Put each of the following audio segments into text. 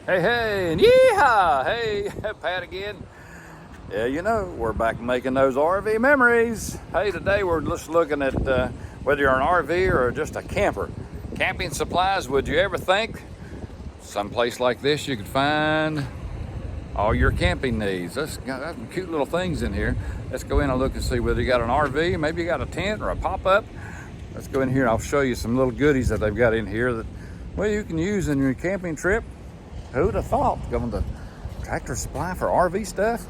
Hey, hey, and yeehaw! Hey, Pat again. Yeah, you know, we're back making those RV memories. Hey, today we're just looking at whether you're an RV or just a camper. Camping supplies, would you ever think someplace like this you could find all your camping needs? That's got some cute little things in here. Let's go in and look and see whether you got an RV, maybe you got a tent or a pop-up. Let's go in here and I'll show you some little goodies that they've got in here that, well, you can use in your camping trip. Who'd have thought? Going to Tractor Supply for RV stuff?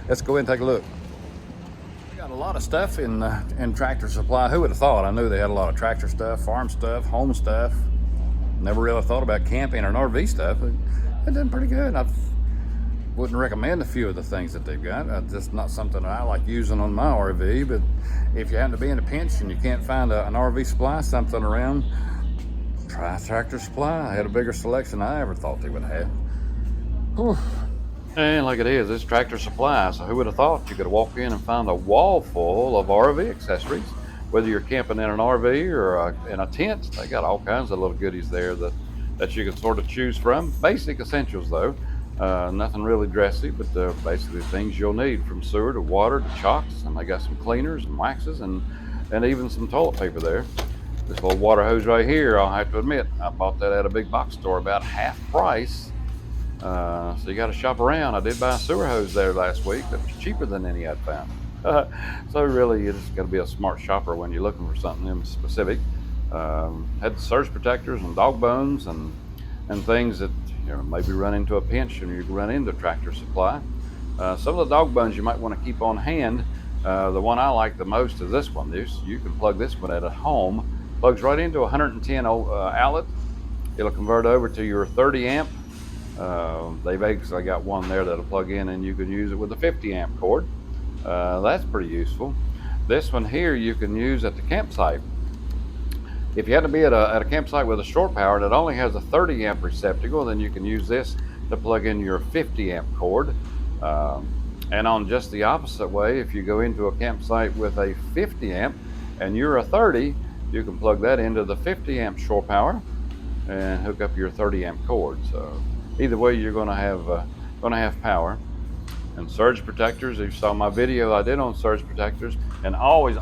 Let's go in and take a look. We got a lot of stuff in Tractor Supply. Who would have thought? I knew they had a lot of tractor stuff, farm stuff, home stuff. Never really thought about camping and RV stuff. They've done pretty good. I wouldn't recommend a few of the things that they've got. Just not something that I like using on my RV, but if you happen to be in a pinch and you can't find an RV supply, something around, try Tractor Supply. I had a bigger selection than I ever thought they would have. Whew. And like it is, it's Tractor Supply. So who would have thought you could walk in and find a wall full of RV accessories? Whether you're camping in an RV or in a tent, they got all kinds of little goodies there that you can sort of choose from. Basic essentials though. Nothing really dressy, but basically things you'll need, from sewer to water to chocks. And they got some cleaners and waxes and even some toilet paper there. This little water hose right here, I'll have to admit, I bought that at a big box store about half price. So you got to shop around. I did buy a sewer hose there last week that was cheaper than any I'd found. So really, you just got to be a smart shopper when you're looking for something in specific. Had the surge protectors and dog bones and things that maybe run into a pinch and you can run into Tractor Supply. Some of the dog bones you might want to keep on hand. The one I like the most is this one. You can plug this one at home. Plugs right into a 110 outlet. It'll convert over to your 30 amp. They've actually got one there that'll plug in and you can use it with a 50 amp cord. That's pretty useful. This one here you can use at the campsite. If you had to be at a campsite with a short power that only has a 30 amp receptacle, then you can use this to plug in your 50 amp cord. And on just the opposite way, if you go into a campsite with a 50 amp and you're a 30, you can plug that into the 50 amp shore power and hook up your 30 amp cord. So either way, you're going to have power. And surge protectors. If you saw my video I did on surge protectors, and always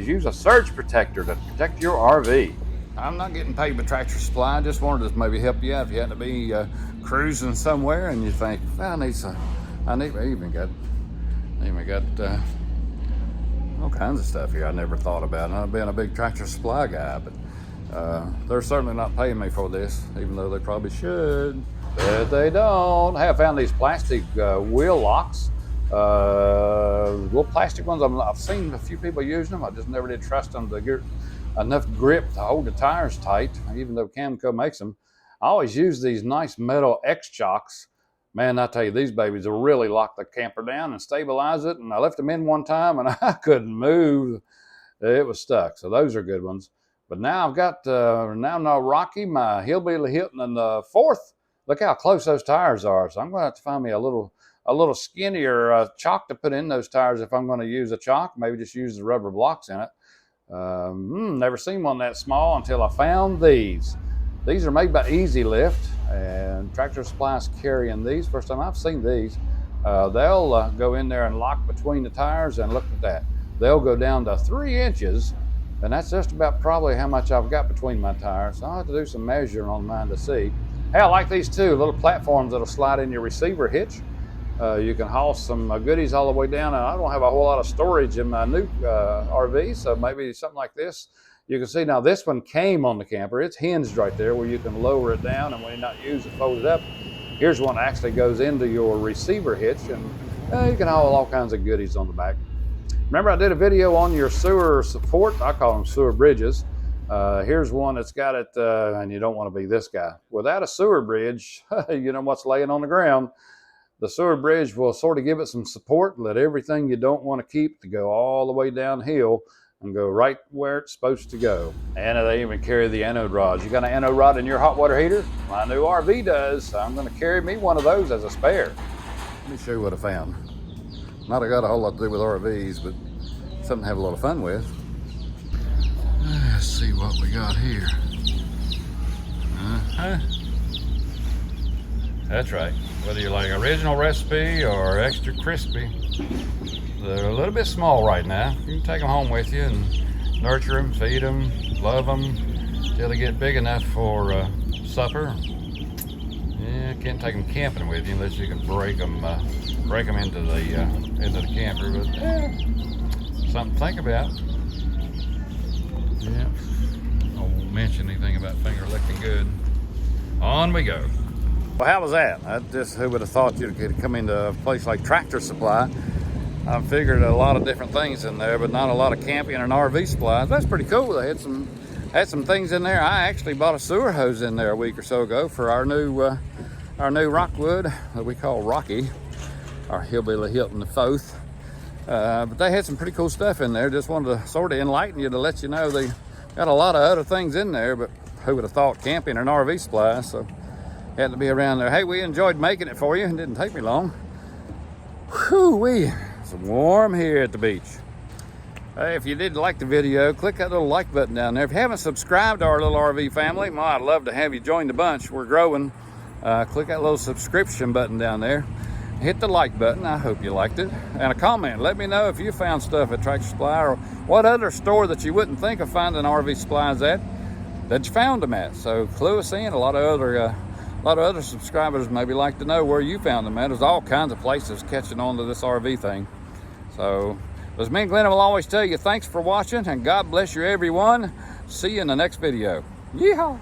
use a surge protector to protect your RV. I'm not getting paid by Tractor Supply. I just wanted to maybe help you out if you happen to be cruising somewhere and you think, well, I even got all kinds of stuff here I never thought about. And I've been a big Tractor Supply guy, but they're certainly not paying me for this, even though they probably should. But they don't. I have found these plastic wheel locks. Little plastic ones. I've seen a few people using them. I just never did trust them to get enough grip to hold the tires tight, even though Camco makes them. I always use these nice metal X-chocks. Man, I tell you, these babies will really lock the camper down and stabilize it. And I left them in one time and I couldn't move. It was stuck. So those are good ones. But now I've got, now Rocky, my Hillbilly Hilton, and the fourth. Look how close those tires are. So I'm going to have to find me a little skinnier chock to put in those tires if I'm going to use a chock. Maybe just use the rubber blocks in it. Never seen one that small until I found these. These are made by Easy Lift, and Tractor Supply is carrying these. First time I've seen these. They'll go in there and lock between the tires, and look at that. They'll go down to 3 inches, and that's just about probably how much I've got between my tires. So I'll have to do some measuring on mine to see. Hey, I like these too, little platforms that'll slide in your receiver hitch. You can haul some goodies all the way down. I don't have a whole lot of storage in my new RV, so maybe something like this. You can see now this one came on the camper. It's hinged right there where you can lower it down, and when you not use it, fold it up. Here's one that actually goes into your receiver hitch, and you can haul all kinds of goodies on the back. Remember I did a video on your sewer support? I call them sewer bridges. Here's one that's got it, and you don't want to be this guy. Without a sewer bridge, you know what's laying on the ground. The sewer bridge will sort of give it some support, let everything you don't want to keep to go all the way downhill and go right where it's supposed to go. And they even carry the anode rods. You got an anode rod in your hot water heater? My new RV does, so I'm going to carry me one of those as a spare. Let me show you what I found. Not got a whole lot to do with RVs, but something to have a lot of fun with. Let's see what we got here. That's right. Whether you like original recipe or extra crispy, they're a little bit small right now. You can take them home with you and nurture them, feed them, love them till they get big enough for supper. Yeah, can't take them camping with you unless you can break them into the camper. But yeah, something to think about. Yeah, I won't mention anything about finger licking good. On we go. Well, how was that? Who would have thought you could come into a place like Tractor Supply? I figured a lot of different things in there, but not a lot of camping and RV supplies. That's pretty cool. They had some things in there. I actually bought a sewer hose in there a week or so ago for our new Rockwood that we call Rocky, our Hillbilly Hilton the Fourth. But they had some pretty cool stuff in there. Just wanted to sort of enlighten you to let you know they got a lot of other things in there, but who would have thought camping and RV supplies? So had to be around there. Hey, we enjoyed making it for you. It didn't take me long. Whew-wee. It's warm here at the beach. Hey, if you did like the video, click that little like button down there. If you haven't subscribed to our little RV family, I'd love to have you join the bunch. We're growing. Click that little subscription button down there. Hit the like button. I hope you liked it. And a comment. Let me know if you found stuff at Tractor Supply or what other store that you wouldn't think of finding RV supplies at that you found them at. So clue us in. A lot of other subscribers maybe like to know where you found them at. There's all kinds of places catching on to this RV thing. So, as me and Glenna will always tell you, thanks for watching and God bless you everyone. See you in the next video. Yeehaw!